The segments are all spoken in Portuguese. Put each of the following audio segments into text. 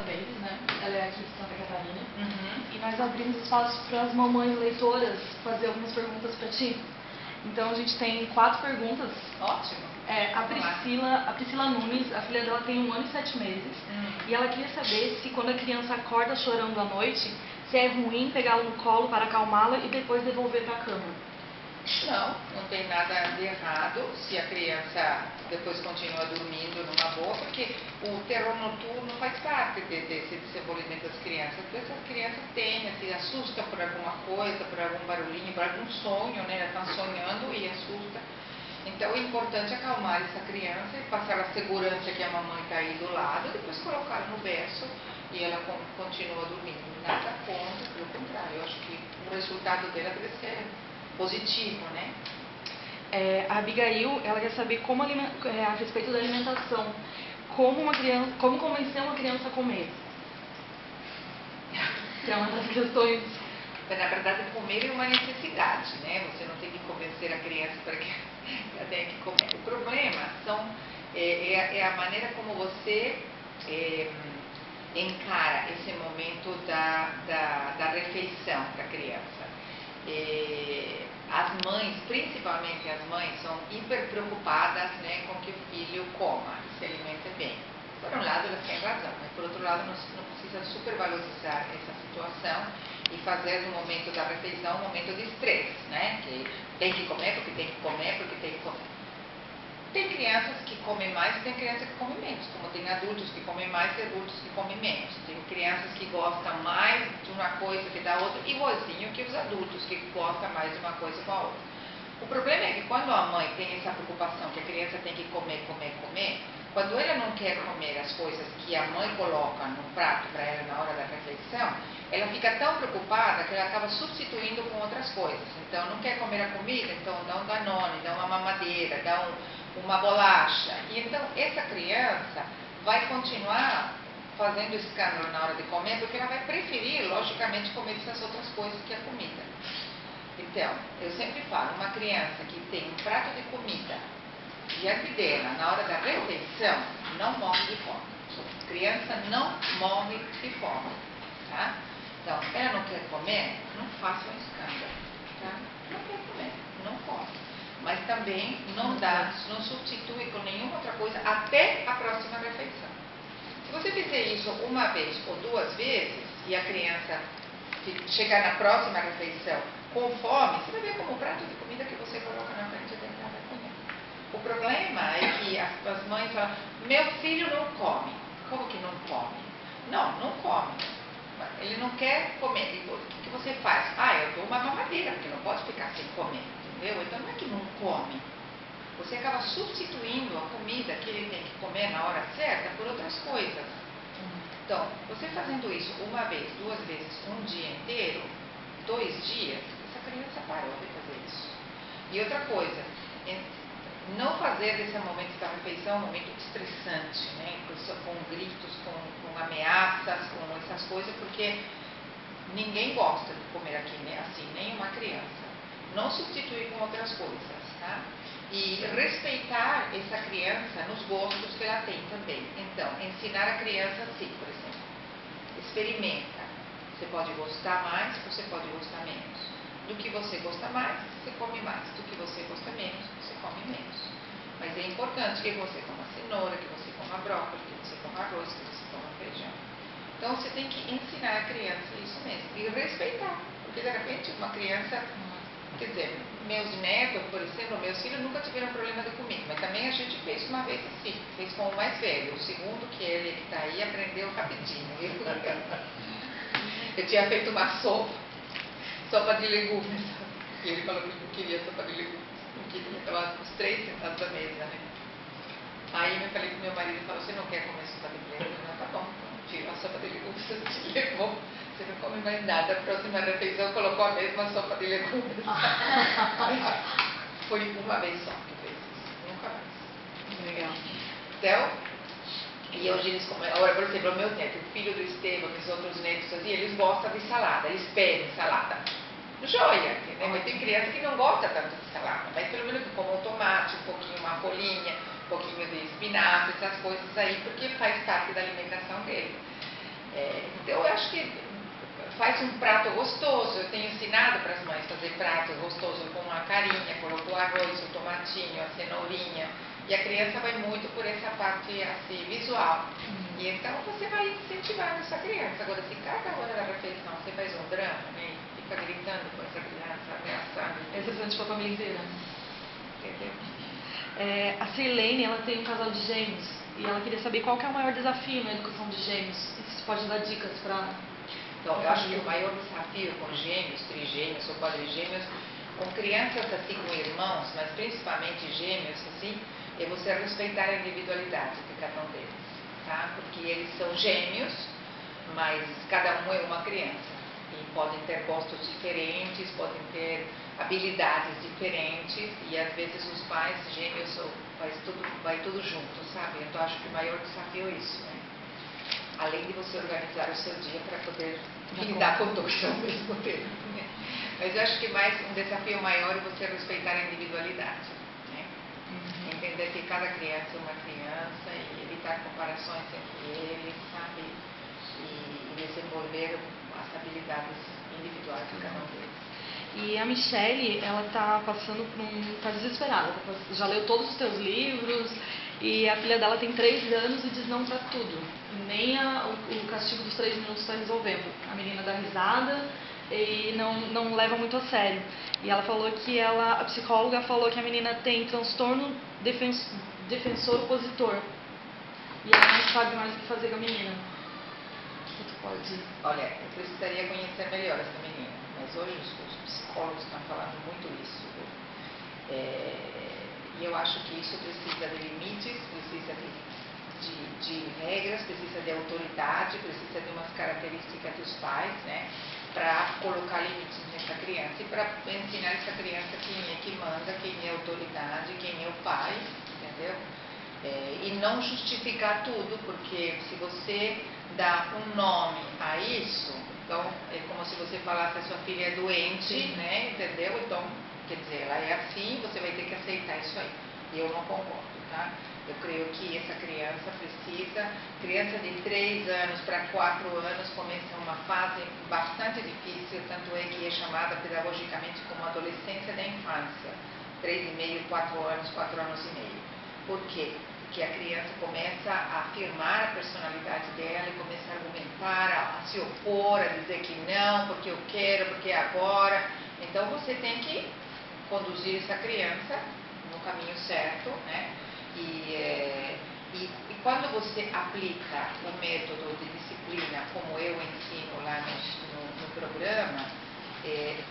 Babies, né? Ela é aqui de Santa Catarina. Uhum. E nós abrimos espaço para as mamães leitoras fazer algumas perguntas para ti. Então a gente tem 4 perguntas. Ótimo. A Priscila Nunes, a filha dela tem 1 ano e 7 meses. E ela queria saber se quando a criança acorda chorando à noite, se é ruim pegá-la no colo para acalmá-la e depois devolver para a cama. Não tem nada de errado se a criança depois continua dormindo numa boa, porque o terror noturno faz parte desse desenvolvimento das crianças. Às vezes as crianças se assustam por alguma coisa, por algum barulhinho, por algum sonho, né? Elas estão sonhando e assustam. Então é importante acalmar essa criança e passar a segurança que a mamãe está aí do lado, depois colocá-la no berço e ela continua dormindo. Nada contra, pelo contrário, eu acho que o resultado dela deve ser positivo, né? A Abigail, ela quer saber a respeito da alimentação, como convencer uma criança a comer. Que é uma das questões. Na verdade, comer é uma necessidade, né? Você não tem que convencer a criança para que ela tenha que comer. O problema é a maneira como você encara esse momento da refeição para a criança. As mães, principalmente as mães, são hiper preocupadas, né, com que o filho coma e se alimente bem. Por um lado, elas têm razão, mas por outro lado, não precisa supervalorizar essa situação e fazer do momento da refeição um momento de estresse, né? Que tem que comer porque tem que comer porque tem que comer. Tem crianças que comem mais e tem crianças que comem menos, como tem adultos que comem mais e adultos que comem menos. Tem crianças que gostam mais de uma coisa que da outra, igualzinho que os adultos que gostam mais de uma coisa com a outra. O problema é que quando a mãe tem essa preocupação que a criança tem que comer, quando ela não quer comer as coisas que a mãe coloca no prato para ela na hora da refeição, ela fica tão preocupada que ela acaba substituindo com outras coisas. Então, não quer comer a comida, então dá um Danone, dá uma mamadeira, dá uma bolacha. E então, essa criança vai continuar fazendo escândalo na hora de comer, porque ela vai preferir, logicamente, comer essas outras coisas que a comida. Então, eu sempre falo, uma criança que tem um prato de comida diante dela, na hora da refeição, não morre de fome. Criança não morre de fome, tá? Então, ela não quer comer, não faça um escândalo, tá? Não quer comer, não come. Mas também não substitui com nenhuma outra coisa até a próxima refeição. Se você fizer isso uma vez ou 2 vezes, e a criança chegar na próxima refeição com fome, você vai ver como o prato de comida que você coloca na frente dela vai comer. O problema é que as mães falam, meu filho não come. Como que não come? Não come. Ele não quer comer. O que você faz? Eu dou uma mamadeira, porque não pode ficar sem comer. Entendeu? Então não é que não come. Você acaba substituindo a comida que ele tem que comer na hora certa por outras coisas. Então, você fazendo isso uma vez, 2 vezes, um dia inteiro, 2 dias, essa criança parou de fazer isso. E outra coisa, não fazer desse momento da refeição um momento estressante, né? Com gritos, com ameaças, com essas coisas, porque ninguém gosta de comer aqui, né? Assim, nem uma criança. Não substituir com outras coisas, tá? E respeitar essa criança nos gostos que ela tem também. Então, ensinar a criança assim, por exemplo, experimenta. Você pode gostar mais, você pode gostar menos. Do que você gosta mais, você come mais. Do que você gosta menos, você come menos. Mas é importante que você coma cenoura, que você coma brócolis, que você coma arroz, que você coma feijão. Então, você tem que ensinar a criança isso mesmo. E respeitar. Porque, de repente, uma criança... Quer dizer, meus netos, por exemplo, meus filhos nunca tiveram problema de comida, mas também a gente fez uma vez assim, fez com o mais velho. O segundo, que ele que está aí, aprendeu rapidinho. Eu tinha feito uma sopa de legumes, e ele falou que não queria sopa de legumes, não queria, estava os 3 sentados à mesa, né? Aí eu falei com meu marido, falou, você não quer comer sopa de legumes? Não, tá bom, então tira a sopa de legumes, você te levou. Você não come mais nada, a próxima refeição colocou a mesma sopa de legumes. Foi uma vez só que fez isso, nunca mais. Legal. Então, e hoje eles comem. Agora, por exemplo, o meu neto, o filho do Estevam, os outros netos, assim, eles gostam de salada, eles pedem salada. Joia, né? Mas tem criança que não gosta tanto de salada, mas pelo menos que comam um tomate, um pouquinho uma folhinha, um pouquinho de espinafre, essas coisas aí, porque faz parte da alimentação dele. faz um prato gostoso. Eu tenho ensinado para as mães fazer pratos gostosos com uma carinha, colocou o arroz, o tomatinho, a cenourinha. E a criança vai muito por essa parte assim, visual. E então você vai incentivar essa criança. Agora, se cada hora da refeição você faz um drama, né? Fica gritando com essa criança, ameaçando. É interessante para a família inteira. Entendeu? A Sirlene, ela tem um casal de gêmeos e ela queria saber qual que é o maior desafio na educação de gêmeos. E se você pode dar dicas para... Então, eu acho que o maior desafio com gêmeos, trigêmeos ou quadrigêmeos, com crianças assim, com irmãos, mas principalmente gêmeos, assim, é você respeitar a individualidade de cada um deles, tá? Porque eles são gêmeos, mas cada um é uma criança. E podem ter gostos diferentes, podem ter habilidades diferentes, e às vezes os pais gêmeos vai tudo junto, sabe? Então acho que o maior desafio é isso, né? Além de você organizar o seu dia para poder lidar com dois ao mesmo tempo, né? Mas eu acho que um desafio maior é você respeitar a individualidade, né? Entender que cada criança é uma criança e evitar comparações entre eles, sabe? E desenvolver as habilidades individuais de cada um deles. E a Michelle, ela tá passando tá desesperada, já leu todos os teus livros e a filha dela tem 3 anos e diz não pra tudo. Nem o castigo dos 3 minutos está resolvendo. A menina dá risada e não leva muito a sério. E ela falou que a psicóloga falou que a menina tem transtorno defensor-opositor. E ela não sabe mais o que fazer com a menina. O que tu pode... Olha, eu precisaria conhecer melhor essa menina, mas hoje os psicólogos estão falando muito isso. E eu acho que isso precisa de limites, precisa de regras, precisa de autoridade, precisa de umas características dos pais, né? Para colocar limites nessa criança e para ensinar essa criança quem é que manda, quem é a autoridade, quem é o pai, entendeu? E não justificar tudo, porque se você dá um nome a isso, então é como se você falasse a sua filha é doente, né? Entendeu? Então, quer dizer, ela é assim, você vai ter que aceitar isso aí. E eu não concordo, tá? Eu creio que essa criança criança de 3 anos para 4 anos começa uma fase bastante difícil, tanto é que é chamada pedagogicamente como adolescência da infância, 3,5, 4 anos, 4 anos e meio. Por quê? Porque a criança começa a afirmar a personalidade dela e começa a argumentar, a se opor, a dizer que não, porque eu quero, porque é agora. Então você tem que conduzir essa criança no caminho certo, né? E quando você aplica o método de disciplina, como eu ensino lá no programa,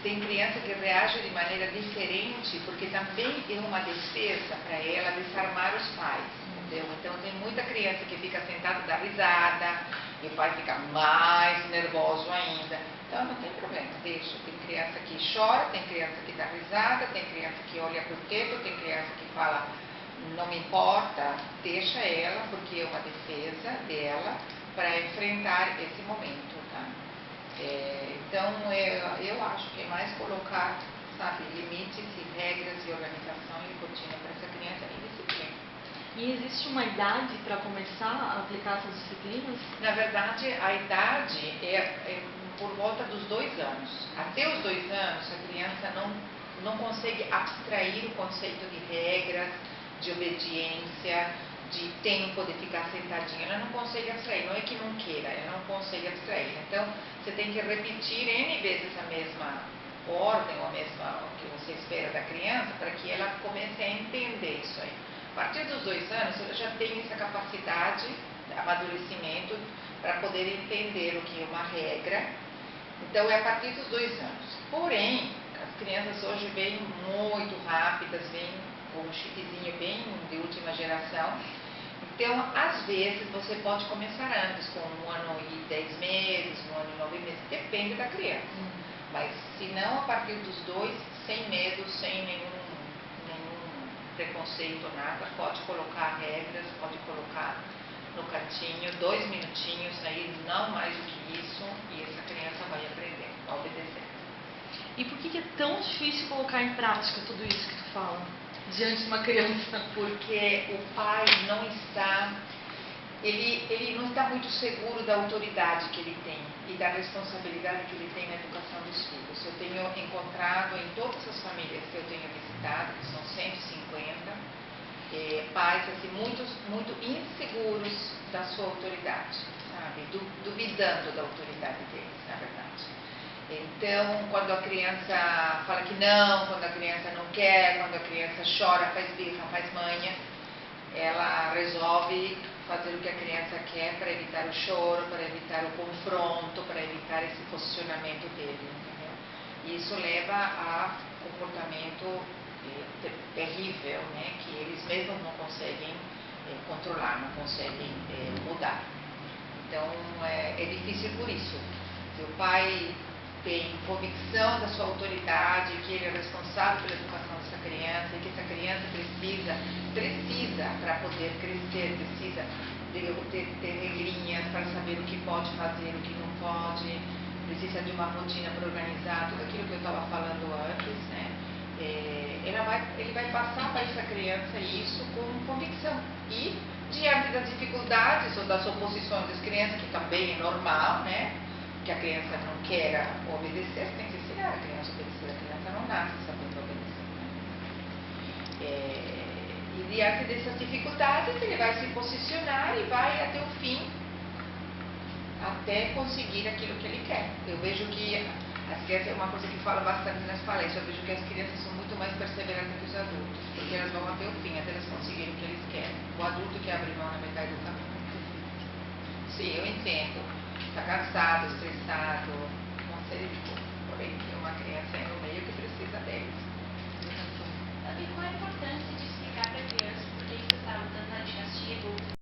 tem criança que reage de maneira diferente, porque também é uma defesa para ela desarmar os pais, entendeu? Então tem muita criança que fica sentada e dá risada, e o pai fica mais nervoso ainda. Então não tem problema, deixa. Tem criança que chora, tem criança que dá risada, tem criança que olha para o teto, tem criança que fala não me importa, deixa ela, porque é uma defesa dela para enfrentar esse momento, tá? Então, eu acho que é mais colocar, sabe, limites e regras e organização e rotina para essa criança e disciplina. E existe uma idade para começar a aplicar essas disciplinas? Na verdade, a idade é por volta dos 2 anos. Até os 2 anos, a criança não consegue abstrair o conceito de regras, de obediência, de tempo de ficar sentadinha, ela não consegue abstrair, não é que não queira, ela não consegue abstrair. Então, você tem que repetir N vezes a mesma ordem, ou a mesma o que você espera da criança, para que ela comece a entender isso aí. A partir dos 2 anos, ela já tem essa capacidade, amadurecimento, para poder entender o que é uma regra. Então, é a partir dos 2 anos. Porém, as crianças hoje vêm muito rápidas, vêm um chipzinho bem de última geração. Então, às vezes, você pode começar antes, com 1 ano e 10 meses, 1 ano e 9 meses, depende da criança. Mas, se não, a partir dos 2, sem medo, sem nenhum preconceito, nada, pode colocar regras, pode colocar no cantinho, 2 minutinhos, aí não mais do que isso, e essa criança vai aprender, vai obedecer. E por que é tão difícil colocar em prática tudo isso que tu fala? Diante de uma criança? Porque o pai não está ele não está muito seguro da autoridade que ele tem e da responsabilidade que ele tem na educação dos filhos. Eu tenho encontrado em todas as famílias que eu tenho visitado, que são 150, pais assim, muito inseguros da sua autoridade, sabe? Duvidando da autoridade deles, na verdade. Então, quando a criança fala que não, quando a criança não quer, quando a criança chora, faz birra, faz manha, ela resolve fazer o que a criança quer para evitar o choro, para evitar o confronto, para evitar esse posicionamento dele, entendeu? E isso leva a comportamento terrível, né, que eles mesmos não conseguem controlar, não conseguem mudar. Então, é difícil por isso. Se o pai tem convicção da sua autoridade, que ele é responsável pela educação dessa criança e que essa criança precisa para poder crescer, precisa ter regrinhas para saber o que pode fazer, o que não pode, precisa de uma rotina para organizar, tudo aquilo que eu estava falando antes, né? Ele vai passar para essa criança isso com convicção. E diante das dificuldades ou das oposições das crianças, que também é normal, né? Que a criança não queira obedecer, você tem que ensinar a criança a obedecer. A criança não nasce sabendo obedecer. E diante dessas dificuldades, ele vai se posicionar e vai até o fim, até conseguir aquilo que ele quer. Eu vejo que as crianças, é uma coisa que falo bastante nas palestras, eu vejo que as crianças são muito mais perseverantes que os adultos, porque elas vão até o fim, até elas conseguirem o que eles querem. O adulto que abre mão na metade do caminho. Sim, eu entendo. Está cansado, estressado, uma série de coisas. Porém, tem uma criança aí no meio que precisa deles. E qual a importância de explicar para a criança por que você está lutando anti-castigo?